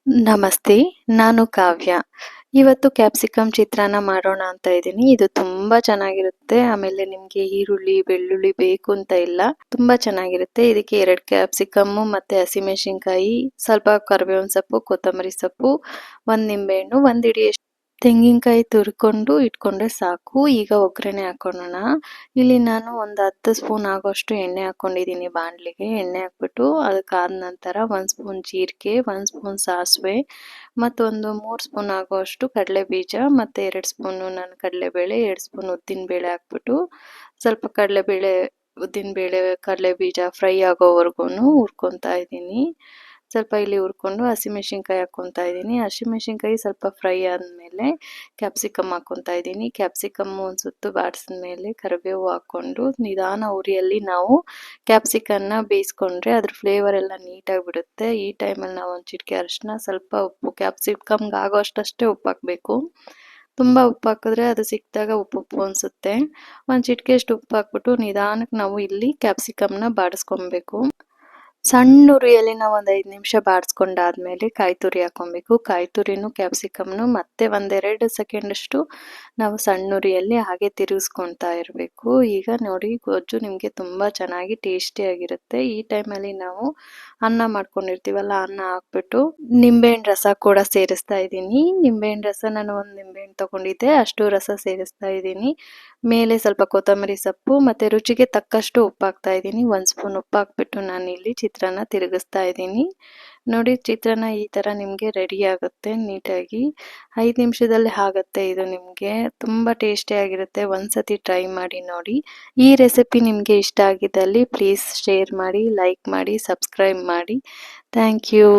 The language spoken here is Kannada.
ನಮಸ್ತೆ, ನಾನು ಕಾವ್ಯ. ಇವತ್ತು ಕ್ಯಾಪ್ಸಿಕಮ್ ಚಿತ್ರಾನ್ನ ಮಾಡೋಣ ಅಂತ ಇದ್ದೀನಿ. ಇದು ತುಂಬಾ ಚೆನ್ನಾಗಿರುತ್ತೆ. ಆಮೇಲೆ ನಿಮ್ಗೆ ಈರುಳ್ಳಿ, ಬೆಳ್ಳುಳ್ಳಿ ಬೇಕು ಅಂತ ಇಲ್ಲ. ತುಂಬಾ ಚೆನ್ನಾಗಿರುತ್ತೆ. ಇದಕ್ಕೆ 2 ಕ್ಯಾಪ್ಸಿಕಮ್ಮು ಮತ್ತೆ ಹಸಿಮೆಣಸಿನಕಾಯಿ, ಸ್ವಲ್ಪ ಕರಿಬೇವಿನ ಸೊಪ್ಪು, ಕೊತ್ತಂಬರಿ ಸೊಪ್ಪು, 1 ನಿಂಬೆಹಣ್ಣು, 1 ಹಿಡಿಯಷ್ಟು ತೆಂಗಿನಕಾಯಿ ತುರ್ಕೊಂಡು ಇಟ್ಕೊಂಡ್ರೆ ಸಾಕು. ಈಗ ಒಗ್ಗರಣೆ ಹಾಕೊಳ್ಳೋಣ. ಇಲ್ಲಿ ನಾನು ಒಂದು 10 ಸ್ಪೂನ್ ಆಗೋಷ್ಟು ಎಣ್ಣೆ ಹಾಕೊಂಡಿದ್ದೀನಿ ಬಾಣಲಿಗೆ. ಎಣ್ಣೆ ಹಾಕ್ಬಿಟ್ಟು ಅದಕ್ಕಾದ ನಂತರ 1 ಸ್ಪೂನ್ ಜೀರಿಗೆ, 1 ಸ್ಪೂನ್ ಸಾಸಿವೆ ಮತ್ತೊಂದು 3 ಸ್ಪೂನ್ ಆಗುವಷ್ಟು ಕಡಲೆಬೀಜ ಮತ್ತು 2 ಸ್ಪೂನು ನಾನು ಕಡಲೆಬೇಳೆ, 2 ಸ್ಪೂನ್ ಉದ್ದಿನಬೇಳೆ ಹಾಕ್ಬಿಟ್ಟು ಸ್ವಲ್ಪ ಉದ್ದಿನಬೇಳೆ ಕಡಲೆಬೀಜ ಫ್ರೈ ಆಗೋವರೆಗೂ ಹುರ್ಕೊತಾ ಇದ್ದೀನಿ. ಸ್ವಲ್ಪ ಇಲ್ಲಿ ಹುರ್ಕೊಂಡು ಹಸಿಮೆಣಸಿನ್ಕಾಯಿ ಹಾಕ್ಕೊತಾ ಇದ್ದೀನಿ. ಹಸಿಮೆಣಸಿನ್ಕಾಯಿ ಸ್ವಲ್ಪ ಫ್ರೈ ಆದಮೇಲೆ ಕ್ಯಾಪ್ಸಿಕಮ್ ಹಾಕ್ಕೊತಾ ಇದ್ದೀನಿ. ಕ್ಯಾಪ್ಸಿಕಮ್ ಒಂದು ಸುತ್ತು ಬಾಡಿಸಿದ್ಮೇಲೆ ಕರಿಬೇವು ಹಾಕ್ಕೊಂಡು ನಿಧಾನ ಉರಿಯಲ್ಲಿ ನಾವು ಕ್ಯಾಪ್ಸಿಕನ್ನ ಬೇಯಿಸ್ಕೊಂಡ್ರೆ ಅದ್ರ ಫ್ಲೇವರ್ ಎಲ್ಲ ನೀಟಾಗಿ ಬಿಡುತ್ತೆ. ಈ ಟೈಮಲ್ಲಿ ನಾವು ಒಂದು ಚಿಟಿಕೆ ಅರಿಶಿನ, ಸ್ವಲ್ಪ ಉಪ್ಪು, ಕ್ಯಾಪ್ಸಿಕಮ್ಗೆ ಆಗೋ ಅಷ್ಟೇ ಉಪ್ಪು ಹಾಕಬೇಕು. ತುಂಬ ಉಪ್ಪು ಹಾಕಿದ್ರೆ ಅದು ಸಿಕ್ಕಿದಾಗ ಉಪ್ಪು ಅನಿಸುತ್ತೆ. ಒಂದು ಚಿಟಿಕೆಯಷ್ಟು ಉಪ್ಪು ಹಾಕ್ಬಿಟ್ಟು ನಿಧಾನಕ್ಕೆ ನಾವು ಇಲ್ಲಿ ಕ್ಯಾಪ್ಸಿಕಮ್ನ ಬಾಡಿಸ್ಕೊಬೇಕು. ಸಣ್ಣ ಉರಿಯಲ್ಲಿ ನಾವು ಒಂದು 5 ನಿಮಿಷ ಬಾಡಿಸ್ಕೊಂಡಾದ್ಮೇಲೆ ಕಾಯಿ ತುರಿ ಹಾಕೊಬೇಕು. ಕಾಯಿ ತುರಿನೂ ಕ್ಯಾಪ್ಸಿಕಮ್ನು ಮತ್ತೆ 1-2 ಸೆಕೆಂಡಷ್ಟು ನಾವು ಸಣ್ಣ ಉರಿಯಲ್ಲಿ ಹಾಗೆ ತಿರುಗಿಸ್ಕೊತಾ ಇರಬೇಕು. ಈಗ ನೋಡಿ ಗೊಜ್ಜು ನಿಮಗೆ ತುಂಬ ಚೆನ್ನಾಗಿ ಟೇಸ್ಟಿಯಾಗಿರುತ್ತೆ. ಈ ಟೈಮಲ್ಲಿ ನಾವು ಅನ್ನ ಮಾಡ್ಕೊಂಡಿರ್ತೀವಲ್ಲ, ಅನ್ನ ಹಾಕ್ಬಿಟ್ಟು ನಿಂಬೆಹಣ್ಣು ರಸ ಕೂಡ ಸೇರಿಸ್ತಾ ಇದ್ದೀನಿ. ನಿಂಬೆಹಣ್ಣು ರಸ ನಾನು 1 ನಿಂಬೆಹಣ್ಣು ತೊಗೊಂಡಿದ್ದೆ, ಅಷ್ಟು ರಸ ಸೇರಿಸ್ತಾ ಇದ್ದೀನಿ. ಮೇಲೆ ಸ್ವಲ್ಪ ಕೊತ್ತಂಬರಿ ಸೊಪ್ಪು ಮತ್ತು ರುಚಿಗೆ ತಕ್ಕಷ್ಟು ಉಪ್ಪು ಹಾಕ್ತಾ ಇದ್ದೀನಿ. 1 ಸ್ಪೂನ್ ಉಪ್ಪು ಹಾಕ್ಬಿಟ್ಟು ನಾನಿಲ್ಲಿ ಚಿತ್ರಾನ್ನ ತಿರುಗಿಸ್ತಾ ಇದ್ದೀನಿ. ನೋಡಿ, ಚಿತ್ರಾನ್ನ ಈ ಥರ ನಿಮಗೆ ರೆಡಿ ಆಗುತ್ತೆ ನೀಟಾಗಿ. 5 ನಿಮಿಷದಲ್ಲಿ ಆಗುತ್ತೆ ಇದು. ನಿಮಗೆ ತುಂಬ ಟೇಸ್ಟಿಯಾಗಿರುತ್ತೆ. ಒಂದ್ಸತಿ ಟ್ರೈ ಮಾಡಿ ನೋಡಿ. ಈ ರೆಸಿಪಿ ನಿಮಗೆ ಇಷ್ಟ ಆಗಿದ್ದಲ್ಲಿ ಪ್ಲೀಸ್ ಶೇರ್ ಮಾಡಿ, ಲೈಕ್ ಮಾಡಿ, ಸಬ್ಸ್ಕ್ರೈಬ್ ಮಾಡಿ. Thank you.